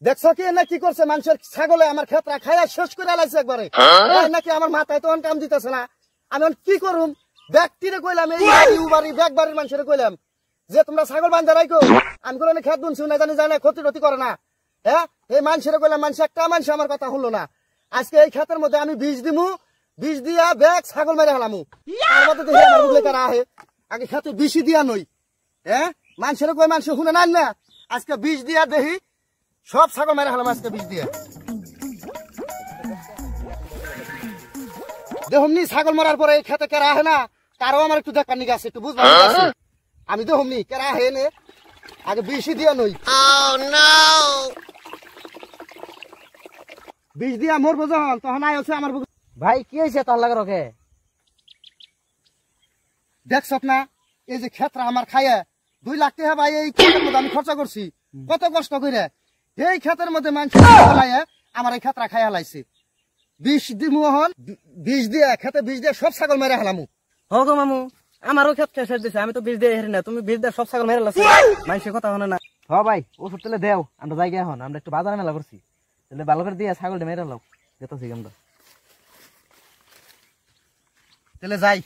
দেখছো কি না কি করছে মানুষের ছাগলে আমার ক্ষেত্রা খাইয়া শেষ করে আলাইছে একবারে নাকি আমার মাথায় তো কাম দিতেছে না আমি কি করুম ব্যক্তিরে কইলাম এই বাড়ি ব্যাগ বাড়ির মানুষের কইলাম যে তোমরা ছাগল বান্ধা রাখো আমি কোনো খেত বুনছি না জানি জানে ক্ষতি টতি করে না হ্যাঁ এই মানুষের কইলাম মানুষ একটা মানুষ আমার কথা হলো না আজকে এই ক্ষেতের মধ্যে আমি বীজ দিমু বীজ দিয়া ব্যাগ ছাগল মেরে হালামু তার মধ্যে দেখি আমার বুঝলে কারা আহে আগে খেতে বেশি দিয়া নই হ্যাঁ মানুষের কই মানুষ শুনে নাই না আজকে বীজ দিয়া দেখি সব ছাগল মেরে হালাম আজকে বীজ দিয়া দেখুমনি ছাগল মারার পরে খেতে কেরা আহে না তারও আমার একটু দেখার নিকে আছে একটু বুঝবা আমি দেখুমনি কেরা আহে নে আগে বেশি দিয়া নই বীজ দিয়া মরবো যখন তখন আয় হচ্ছে আমার ভাই কি হয়েছে তার লাগে রকে দেখছ না এই যে ক্ষেত্র আমার খাইয়া 2 লাখ টাকা ভাই এই ক্ষেতের মধ্যে আমি খরচা করছি কত কষ্ট করে এই ক্ষেতের মধ্যে মানুষ আমার এই ক্ষেত্রা খাইয়া লাইছে বিষ দিমোহন বীজ দিয়া খেতে বীজ দিয়া সব ছাগল মেরে হালামু হো গো মামু আমারও ক্ষেত শেষ দিছে আমি তো বীজ দিয়ে হেরি না তুমি বীজ দিয়ে সব ছাগল মেরে লাছো মানুষের কথা হনে না হ ভাই ওষুধ তেলে দেও আমরা জায়গা এখন আমরা একটু বাজারে মেলা করছি তাহলে ভালো করে দিয়ে ছাগলটা মেরে লাও যেতেছি আমরা তাহলে যাই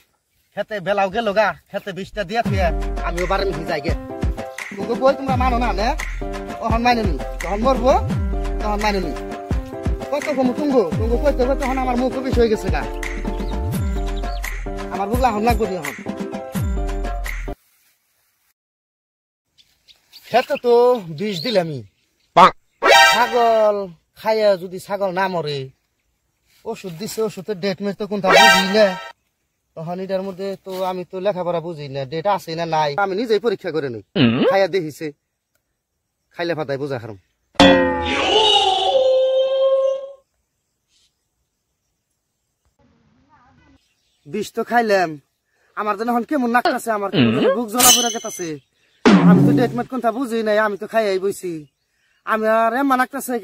খেতে বেলাও গেল গা খেতে বিষটা দিয়া থুয়ে আমিও বারে মিশে যাই গে তুমি বই তোমরা মানো না নে তখন মাইনে নি তখন মরবো তখন মাইনে নি কত কমু টুঙ্গো টুঙ্গো কইতে কইতে তখন আমার মুখ বিষ হয়ে গেছে গা আমার বুগলা হন লাগবো নি এখন খেতে তো বিষ দিলামই ছাগল খাইয়া যদি ছাগল না মরে ওষুধ দিছে ওষুধের ডেট মেট তো কোনটা বুঝি না তখন এটার মধ্যে তো আমি তো লেখাপড়া বুঝি না ডেট আছে না নাই আমি নিজেই পরীক্ষা করে নই খাইয়া দেখিছে খাইলে ফাতাই বোঝা খারাম বিষ তো খাইলাম আমার জন্য এখন কেমন নাকতাছে আমার বুক জ্বলা পড়া গেতাছে আমি তো ডেট মেট কোনটা বুঝি নাই আমি তো খাইয়াই বইছি আমি আর এমন নাকতাছে